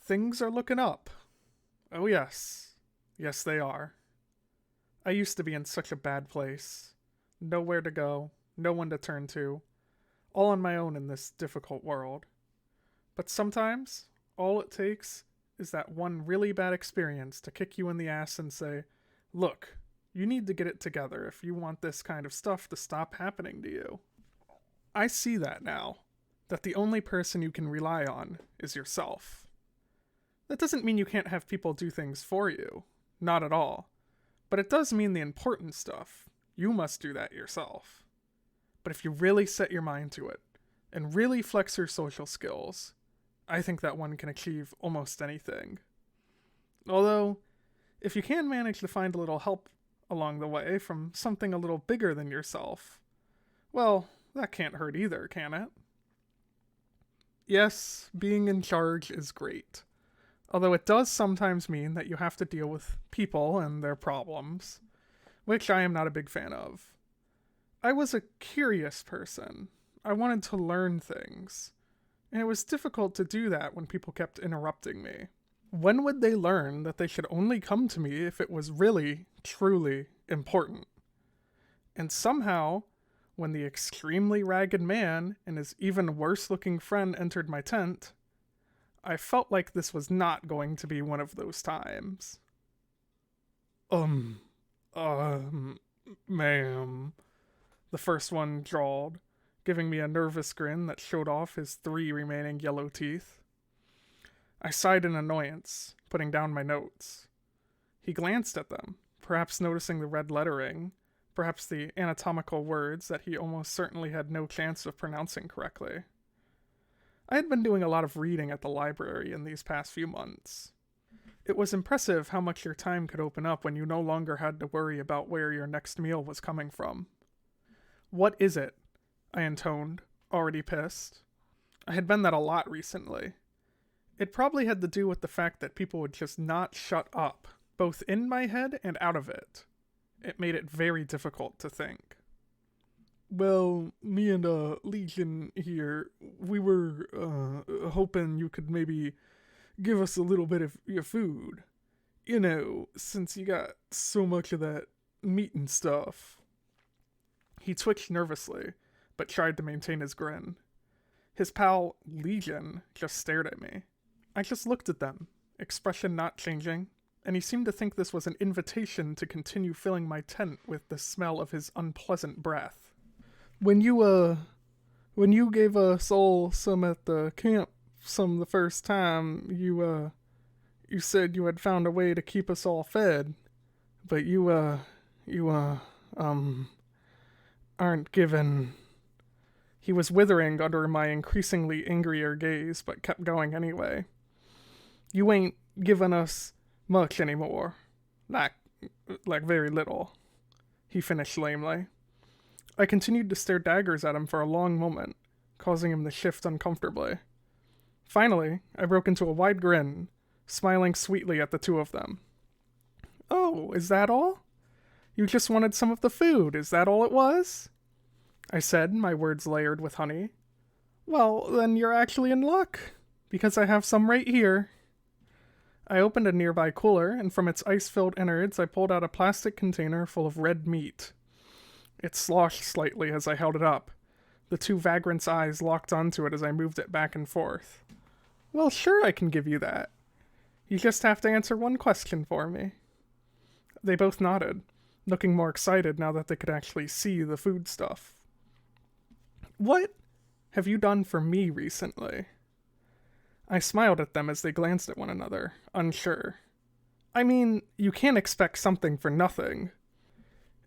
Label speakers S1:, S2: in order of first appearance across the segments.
S1: Things are looking up. Oh, yes. Yes, they are. I used to be in such a bad place. Nowhere to go, no one to turn to, all on my own in this difficult world. But sometimes, all it takes is that one really bad experience to kick you in the ass and say, look, you need to get it together if you want this kind of stuff to stop happening to you. I see that now, that the only person you can rely on is yourself. That doesn't mean you can't have people do things for you. Not at all. But it does mean the important stuff. You must do that yourself. But if you really set your mind to it, and really flex your social skills, I think that one can achieve almost anything. Although, if you can manage to find a little help along the way from something a little bigger than yourself, well, that can't hurt either, can it? Yes, being in charge is great. Although it does sometimes mean that you have to deal with people and their problems, which I am not a big fan of. I was a curious person. I wanted to learn things, and it was difficult to do that when people kept interrupting me. When would they learn that they should only come to me if it was really, truly important? And somehow, when the extremely ragged man and his even worse looking friend entered my tent, I felt like this was not going to be one of those times. Ma'am, the first one drawled, giving me a nervous grin that showed off his 3 remaining yellow teeth. I sighed in annoyance, putting down my notes. He glanced at them, perhaps noticing the red lettering, perhaps the anatomical words that he almost certainly had no chance of pronouncing correctly. I had been doing a lot of reading at the library in these past few months. It was impressive how much your time could open up when you no longer had to worry about where your next meal was coming from. What is it? I intoned, already pissed. I had been that a lot recently. It probably had to do with the fact that people would just not shut up, both in my head and out of it. It made it very difficult to think. Well, me and Legion here, we were hoping you could maybe give us a little bit of your food. You know, since you got so much of that meat and stuff. He twitched nervously, but tried to maintain his grin. His pal, Legion, just stared at me. I just looked at them, expression not changing, and he seemed to think this was an invitation to continue filling my tent with the smell of his unpleasant breath. When you gave us all some at the camp the first time, you said you had found a way to keep us all fed, but you aren't given. He was withering under my increasingly angrier gaze, but kept going anyway. You ain't given us much anymore. Like very little. He finished lamely. I continued to stare daggers at him for a long moment, causing him to shift uncomfortably. Finally, I broke into a wide grin, smiling sweetly at the two of them. Oh, is that all? You just wanted some of the food, is that all it was? I said, my words layered with honey. Well, then you're actually in luck, because I have some right here. I opened a nearby cooler, and from its ice-filled innards I pulled out a plastic container full of red meat. It sloshed slightly as I held it up. The two vagrants' eyes locked onto it as I moved it back and forth. Well, sure I can give you that. You just have to answer one question for me. They both nodded, looking more excited now that they could actually see the food stuff. What have you done for me recently? I smiled at them as they glanced at one another, unsure. I mean, you can't expect something for nothing.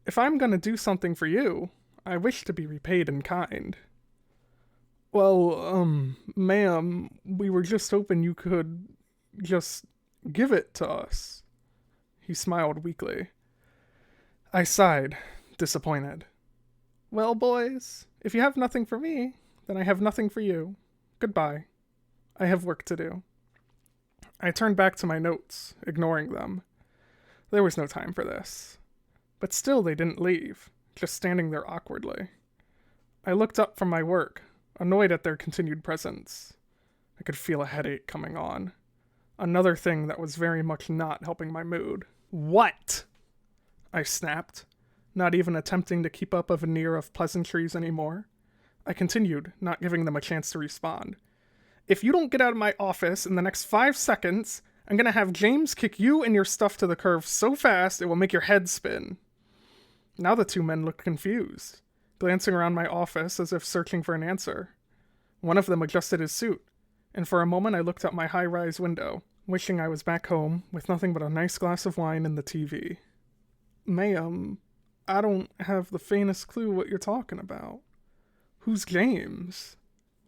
S1: If I'm gonna do something for you, I wish to be repaid in kind. Well, ma'am, we were just hoping you could just give it to us. He smiled weakly. I sighed, disappointed. Well, boys, if you have nothing for me, then I have nothing for you. Goodbye. I have work to do. I turned back to my notes, ignoring them. There was no time for this. But still they didn't leave, just standing there awkwardly. I looked up from my work, annoyed at their continued presence. I could feel a headache coming on. Another thing that was very much not helping my mood. What? I snapped, not even attempting to keep up a veneer of pleasantries anymore. I continued, not giving them a chance to respond. If you don't get out of my office in the next 5 seconds, I'm gonna have James kick you and your stuff to the curb so fast it will make your head spin. Now the two men looked confused, glancing around my office as if searching for an answer. One of them adjusted his suit, and for a moment I looked out my high-rise window, wishing I was back home with nothing but a nice glass of wine and the TV. Ma'am, I don't have the faintest clue what you're talking about. Who's James?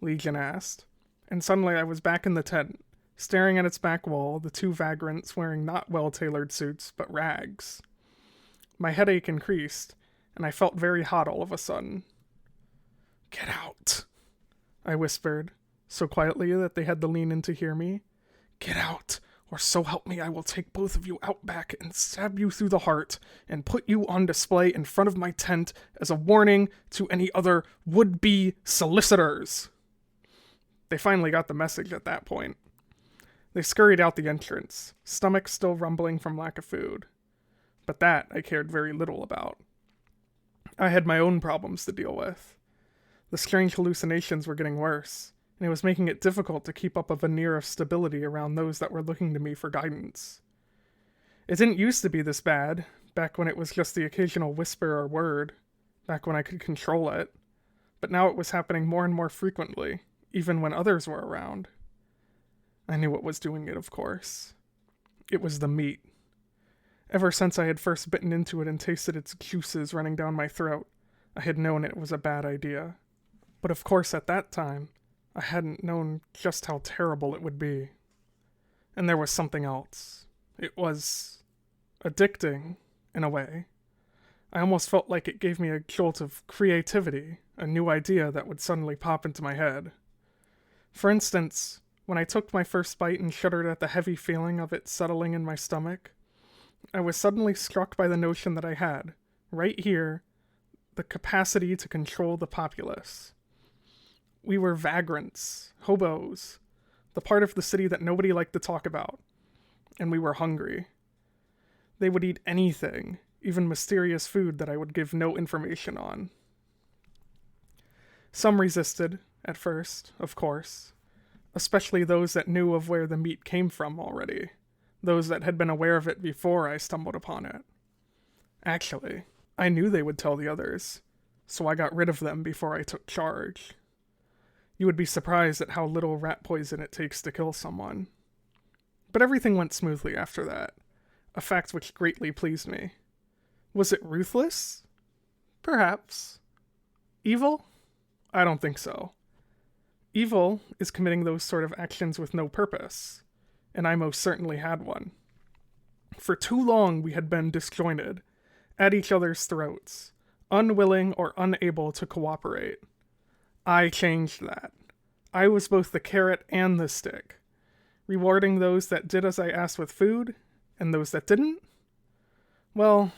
S1: Legion asked, and suddenly I was back in the tent, staring at its back wall, the two vagrants wearing not well-tailored suits, but rags. My headache increased, and I felt very hot all of a sudden. Get out, I whispered, so quietly that they had to lean in to hear me. Get out, or so help me I will take both of you out back and stab you through the heart and put you on display in front of my tent as a warning to any other would-be solicitors. They finally got the message at that point. They scurried out the entrance, stomachs still rumbling from lack of food. But that I cared very little about. I had my own problems to deal with. The strange hallucinations were getting worse, and it was making it difficult to keep up a veneer of stability around those that were looking to me for guidance. It didn't used to be this bad, back when it was just the occasional whisper or word, back when I could control it, but now it was happening more and more frequently, even when others were around. I knew what was doing it, of course. It was the meat. Ever since I had first bitten into it and tasted its juices running down my throat, I had known it was a bad idea. But of course at that time, I hadn't known just how terrible it would be. And there was something else. It was addicting, in a way. I almost felt like it gave me a jolt of creativity, a new idea that would suddenly pop into my head. For instance, when I took my first bite and shuddered at the heavy feeling of it settling in my stomach, I was suddenly struck by the notion that I had, right here, the capacity to control the populace. We were vagrants, hobos, the part of the city that nobody liked to talk about, and we were hungry. They would eat anything, even mysterious food that I would give no information on. Some resisted, at first, of course, especially those that knew of where the meat came from already, those that had been aware of it before I stumbled upon it. Actually, I knew they would tell the others, so I got rid of them before I took charge. You would be surprised at how little rat poison it takes to kill someone. But everything went smoothly after that, a fact which greatly pleased me. Was it ruthless? Perhaps. Evil? I don't think so. Evil is committing those sort of actions with no purpose, and I most certainly had one. For too long we had been disjointed, at each other's throats, unwilling or unable to cooperate. I changed that. I was both the carrot and the stick, rewarding those that did as I asked with food, and those that didn't? Well,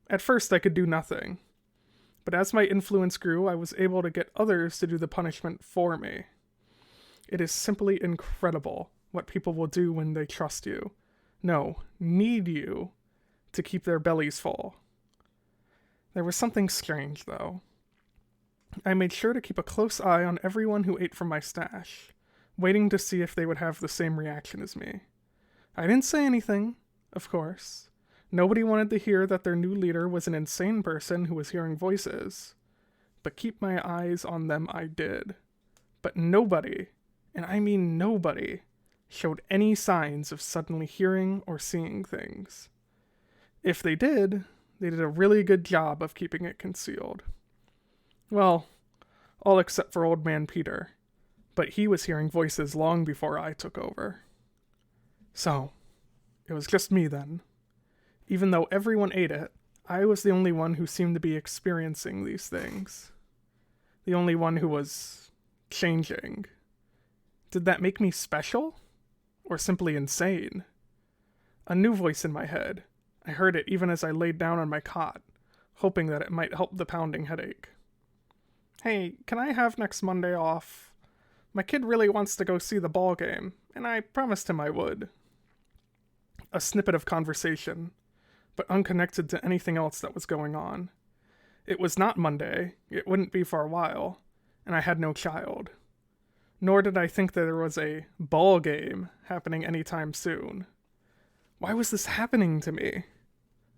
S1: at first I could do nothing, but as my influence grew, I was able to get others to do the punishment for me. It is simply incredible what people will do when they trust you. No, need you to keep their bellies full. There was something strange, though. I made sure to keep a close eye on everyone who ate from my stash, waiting to see if they would have the same reaction as me. I didn't say anything, of course. Nobody wanted to hear that their new leader was an insane person who was hearing voices. But keep my eyes on them I did. But nobody, and I mean nobody, showed any signs of suddenly hearing or seeing things. If they did a really good job of keeping it concealed. Well, all except for Old Man Peter, but he was hearing voices long before I took over. So, it was just me then. Even though everyone ate it, I was the only one who seemed to be experiencing these things. The only one who was changing. Did that make me special? Or simply insane? A new voice in my head. I heard it even as I laid down on my cot, hoping that it might help the pounding headache. Hey, can I have next Monday off? My kid really wants to go see the ball game, and I promised him I would. a snippet of conversation, but unconnected to anything else that was going on. It was not Monday, it wouldn't be for a while, and I had no child. Nor did I think that there was a ball game happening anytime soon. Why was this happening to me?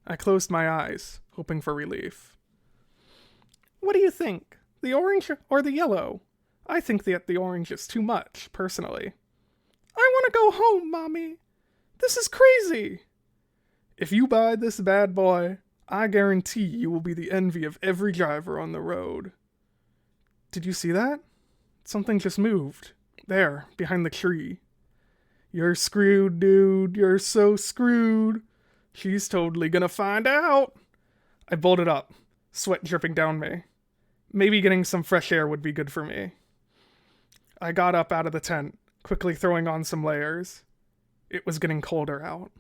S1: I closed my eyes, hoping for relief. What do you think? The orange or the yellow? I think that the orange is too much, personally. I want to go home, Mommy. This is crazy. If you buy this bad boy, I guarantee you will be the envy of every driver on the road. Did you see that? Something just moved. There, behind the tree. You're screwed, dude. You're so screwed. She's totally gonna find out. I bolted up, sweat dripping down me. Maybe getting some fresh air would be good for me. I got up out of the tent, quickly throwing on some layers. It was getting colder out.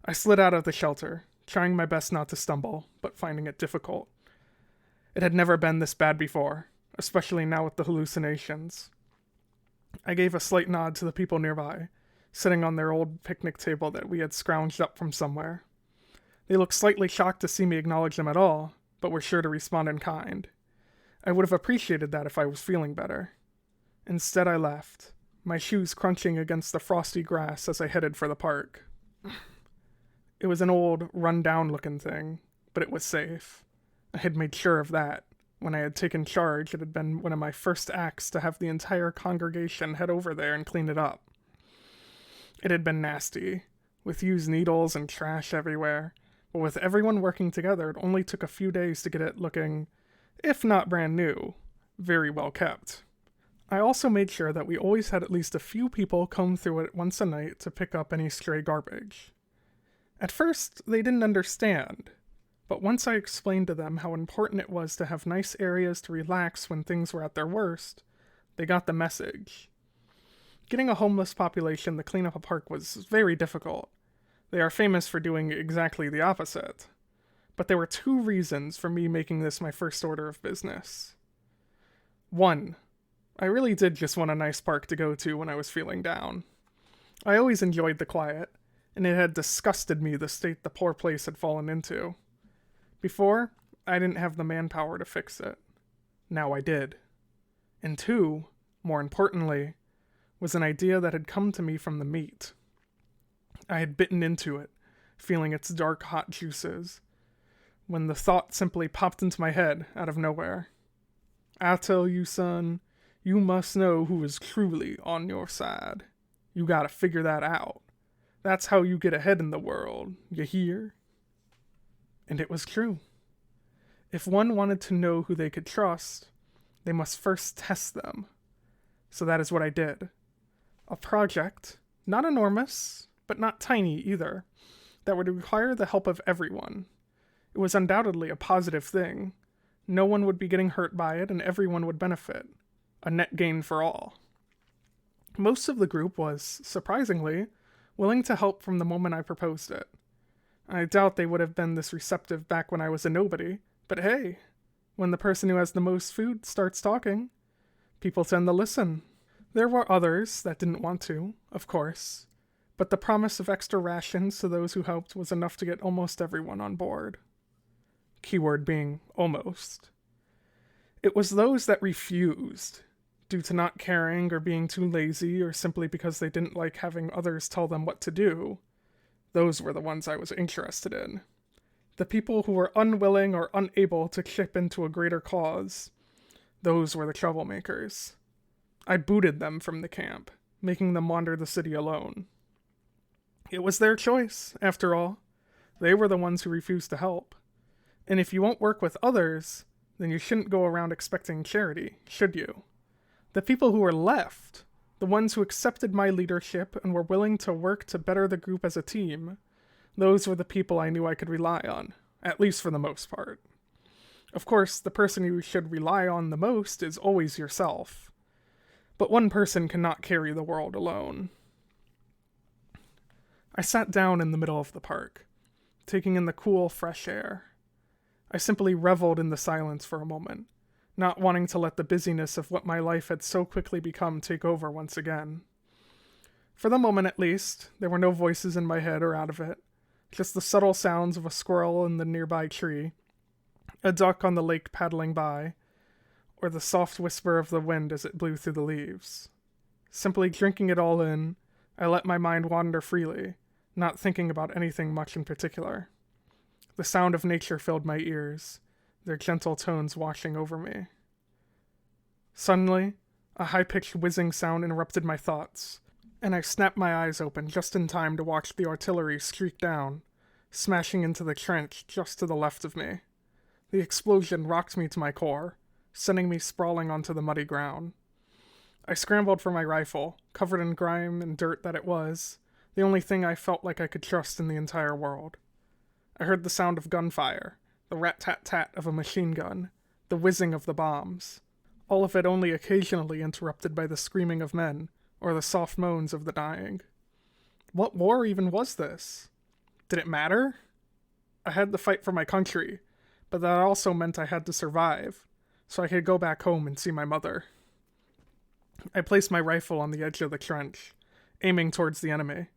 S1: I slid out of the shelter, trying my best not to stumble, but finding it difficult. It had never been this bad before, especially now with the hallucinations. I gave a slight nod to the people nearby, sitting on their old picnic table that we had scrounged up from somewhere. They looked slightly shocked to see me acknowledge them at all, but were sure to respond in kind. I would have appreciated that if I was feeling better. Instead, I left, my shoes crunching against the frosty grass as I headed for the park. It was an old, run-down-looking thing, but it was safe. I had made sure of that. When I had taken charge, it had been one of my first acts to have the entire congregation head over there and clean it up. It had been nasty, with used needles and trash everywhere, but with everyone working together, it only took a few days to get it looking, if not brand new, very well kept. I also made sure that we always had at least a few people come through it once a night to pick up any stray garbage. At first, they didn't understand, but once I explained to them how important it was to have nice areas to relax when things were at their worst, they got the message. Getting a homeless population to clean up a park was very difficult. They are famous for doing exactly the opposite. But there were two reasons for me making this my first order of business. 1. I really did just want a nice park to go to when I was feeling down. I always enjoyed the quiet, and it had disgusted me the state the poor place had fallen into. Before, I didn't have the manpower to fix it. Now I did. And 2, more importantly, was an idea that had come to me from the meat. I had bitten into it, feeling its dark, hot juices, when the thought simply popped into my head out of nowhere. I tell you, son, you must know who is truly on your side. You gotta figure that out. That's how you get ahead in the world, you hear? And it was true. If one wanted to know who they could trust, they must first test them. So that is what I did. A project, not enormous, but not tiny either, that would require the help of everyone. It was undoubtedly a positive thing. No one would be getting hurt by it, and everyone would benefit. A net gain for all. Most of the group was, surprisingly, willing to help from the moment I proposed it. I doubt they would have been this receptive back when I was a nobody, but hey, when the person who has the most food starts talking, people tend to listen. There were others that didn't want to, of course, but the promise of extra rations to those who helped was enough to get almost everyone on board. Keyword being almost. It was those that refused, due to not caring or being too lazy or simply because they didn't like having others tell them what to do. Those were the ones I was interested in. The people who were unwilling or unable to chip into a greater cause. Those were the troublemakers. I booted them from the camp, making them wander the city alone. It was their choice, after all. They were the ones who refused to help. And if you won't work with others, then you shouldn't go around expecting charity, should you? The people who were left, the ones who accepted my leadership and were willing to work to better the group as a team, those were the people I knew I could rely on, at least for the most part. Of course, the person you should rely on the most is always yourself. But one person cannot carry the world alone. I sat down in the middle of the park, taking in the cool, fresh air. I simply reveled in the silence for a moment, not wanting to let the busyness of what my life had so quickly become take over once again. For the moment at least, there were no voices in my head or out of it, just the subtle sounds of a squirrel in the nearby tree, a duck on the lake paddling by, or the soft whisper of the wind as it blew through the leaves. Simply drinking it all in, I let my mind wander freely, not thinking about anything much in particular. The sound of nature filled my ears, their gentle tones washing over me. Suddenly, a high-pitched whizzing sound interrupted my thoughts, and I snapped my eyes open just in time to watch the artillery streak down, smashing into the trench just to the left of me. The explosion rocked me to my core, sending me sprawling onto the muddy ground. I scrambled for my rifle, covered in grime and dirt that it was, the only thing I felt like I could trust in the entire world. I heard the sound of gunfire, the rat-tat-tat of a machine gun, the whizzing of the bombs, all of it only occasionally interrupted by the screaming of men, or the soft moans of the dying. What war even was this? Did it matter? I had to fight for my country, but that also meant I had to survive, so I could go back home and see my mother. I placed my rifle on the edge of the trench, aiming towards the enemy.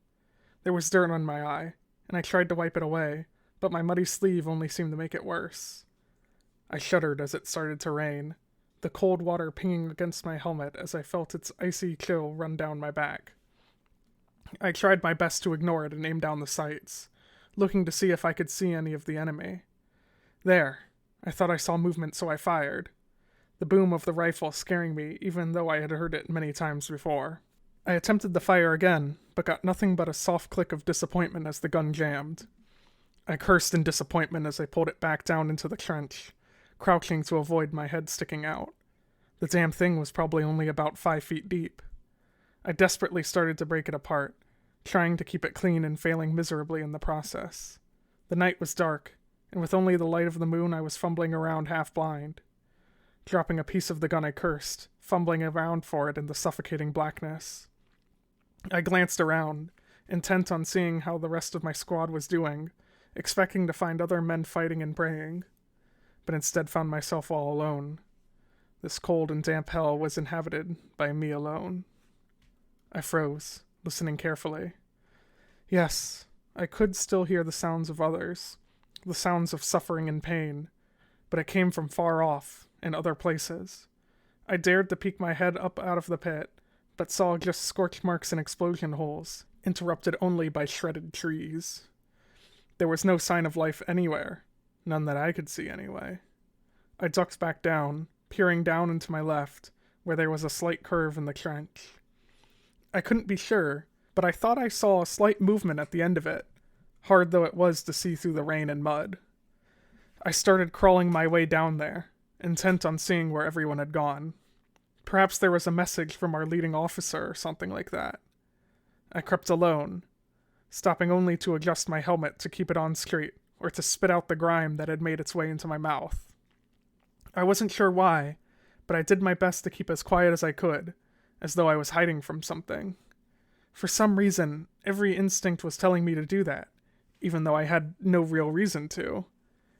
S1: There was dirt on my eye, and I tried to wipe it away, but my muddy sleeve only seemed to make it worse. I shuddered as it started to rain, the cold water pinging against my helmet as I felt its icy chill run down my back. I tried my best to ignore it and aim down the sights, looking to see if I could see any of the enemy. There, I thought I saw movement, so I fired, the boom of the rifle scaring me even though I had heard it many times before. I attempted to fire again, but got nothing but a soft click of disappointment as the gun jammed. I cursed in disappointment as I pulled it back down into the trench, crouching to avoid my head sticking out. The damn thing was probably only about 5 feet deep. I desperately started to break it apart, trying to keep it clean and failing miserably in the process. The night was dark, and with only the light of the moon I was fumbling around half blind. Dropping a piece of the gun I cursed, fumbling around for it in the suffocating blackness. I glanced around, intent on seeing how the rest of my squad was doing, expecting to find other men fighting and praying, but instead found myself all alone. This cold and damp hell was inhabited by me alone. I froze, listening carefully. Yes, I could still hear the sounds of others, the sounds of suffering and pain, but it came from far off, in other places. I dared to peek my head up out of the pit, but saw just scorch marks and explosion holes, interrupted only by shredded trees. There was no sign of life anywhere, none that I could see anyway. I ducked back down, peering down into my left, where there was a slight curve in the trench. I couldn't be sure, but I thought I saw a slight movement at the end of it, hard though it was to see through the rain and mud. I started crawling my way down there, intent on seeing where everyone had gone. Perhaps there was a message from our leading officer or something like that. I crept alone, stopping only to adjust my helmet to keep it on straight, or to spit out the grime that had made its way into my mouth. I wasn't sure why, but I did my best to keep as quiet as I could, as though I was hiding from something. For some reason, every instinct was telling me to do that, even though I had no real reason to.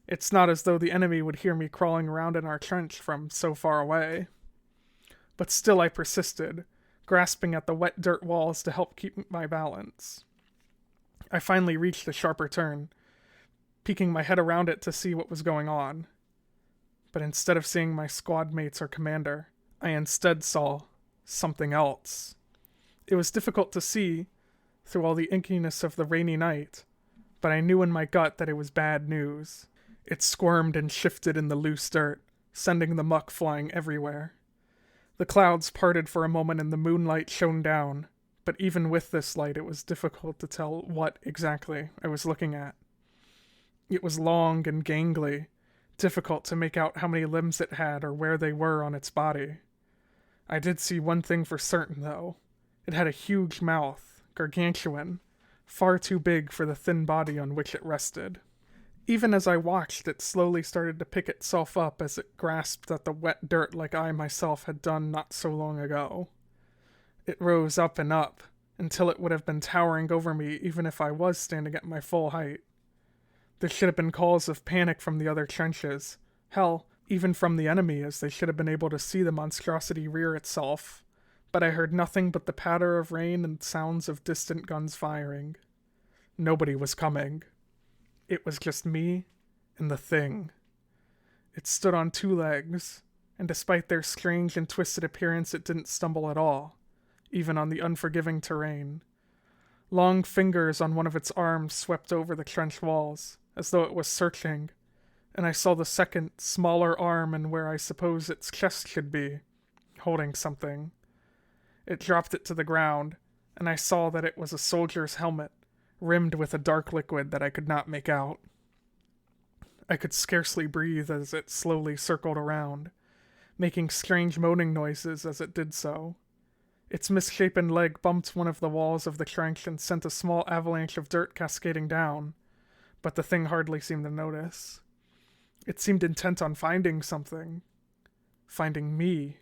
S1: It's not as though the enemy would hear me crawling around in our trench from so far away. But still I persisted, grasping at the wet dirt walls to help keep my balance. I finally reached a sharper turn, peeking my head around it to see what was going on. But instead of seeing my squad mates or commander, I instead saw something else. It was difficult to see through all the inkiness of the rainy night, but I knew in my gut that it was bad news. It squirmed and shifted in the loose dirt, sending the muck flying everywhere. The clouds parted for a moment and the moonlight shone down, but even with this light it was difficult to tell what exactly I was looking at. It was long and gangly, difficult to make out how many limbs it had or where they were on its body. I did see one thing for certain, though. It had a huge mouth, gargantuan, far too big for the thin body on which it rested. Even as I watched, it slowly started to pick itself up as it grasped at the wet dirt like I myself had done not so long ago. It rose up and up, until it would have been towering over me even if I was standing at my full height. There should have been calls of panic from the other trenches, hell, even from the enemy, as they should have been able to see the monstrosity rear itself, but but I heard nothing but the patter of rain and sounds of distant guns firing. Nobody was coming. It was just me and the thing. It stood on two legs, and despite their strange and twisted appearance, it didn't stumble at all, even on the unforgiving terrain. Long fingers on one of its arms swept over the trench walls, as though it was searching, and I saw the second, smaller arm and where I suppose its chest should be, holding something. It dropped it to the ground, and I saw that it was a soldier's helmet, rimmed with a dark liquid that I could not make out. I could scarcely breathe as it slowly circled around, making strange moaning noises as it did so. Its misshapen leg bumped one of the walls of the trench and sent a small avalanche of dirt cascading down, but the thing hardly seemed to notice. It seemed intent on finding something. Finding me,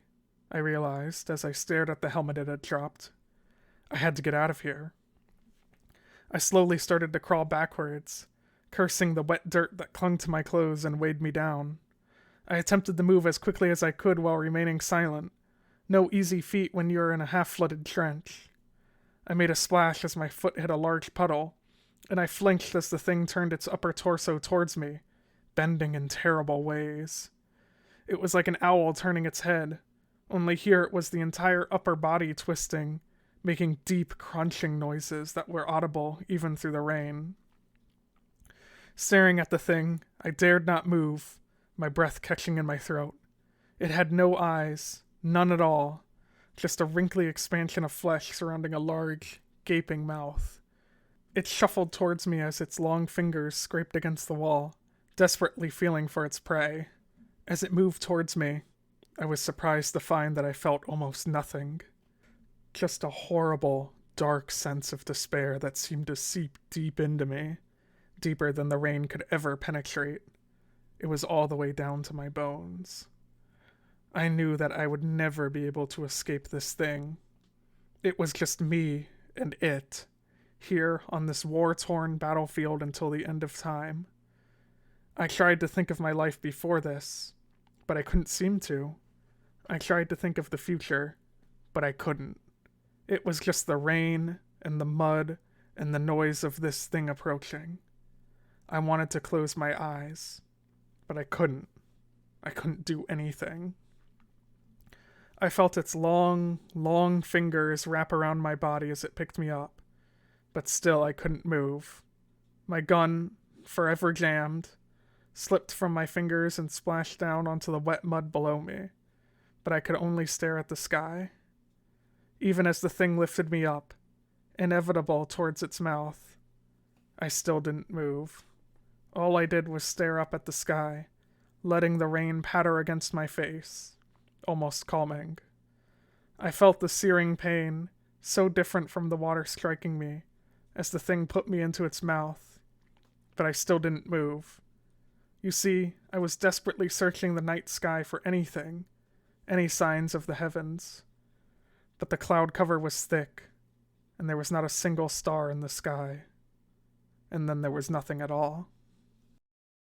S1: I realized as I stared at the helmet it had dropped. I had to get out of here. I slowly started to crawl backwards, cursing the wet dirt that clung to my clothes and weighed me down. I attempted to move as quickly as I could while remaining silent. No easy feat when you are in a half-flooded trench. I made a splash as my foot hit a large puddle, and I flinched as the thing turned its upper torso towards me, bending in terrible ways. It was like an owl turning its head, only here it was the entire upper body twisting, making deep crunching noises that were audible even through the rain. Staring at the thing, I dared not move, my breath catching in my throat. It had no eyes, none at all, just a wrinkly expansion of flesh surrounding a large, gaping mouth. It shuffled towards me as its long fingers scraped against the wall, desperately feeling for its prey. As it moved towards me, I was surprised to find that I felt almost nothing. Just a horrible, dark sense of despair that seemed to seep deep into me, deeper than the rain could ever penetrate. It was all the way down to my bones. I knew that I would never be able to escape this thing. It was just me and it, here on this war-torn battlefield until the end of time. I tried to think of my life before this, but I couldn't seem to. I tried to think of the future, but I couldn't. It was just the rain and the mud and the noise of this thing approaching. I wanted to close my eyes, but I couldn't. I couldn't do anything. I felt its long, long fingers wrap around my body as it picked me up, but still I couldn't move. My gun, forever jammed, slipped from my fingers and splashed down onto the wet mud below me, but I could only stare at the sky. Even as the thing lifted me up, inevitable towards its mouth, I still didn't move. All I did was stare up at the sky, letting the rain patter against my face, almost calming. I felt the searing pain, so different from the water striking me, as the thing put me into its mouth, but I still didn't move. You see, I was desperately searching the night sky for anything, any signs of the heavens. But the cloud cover was thick, and there was not a single star in the sky. And then there was nothing at all.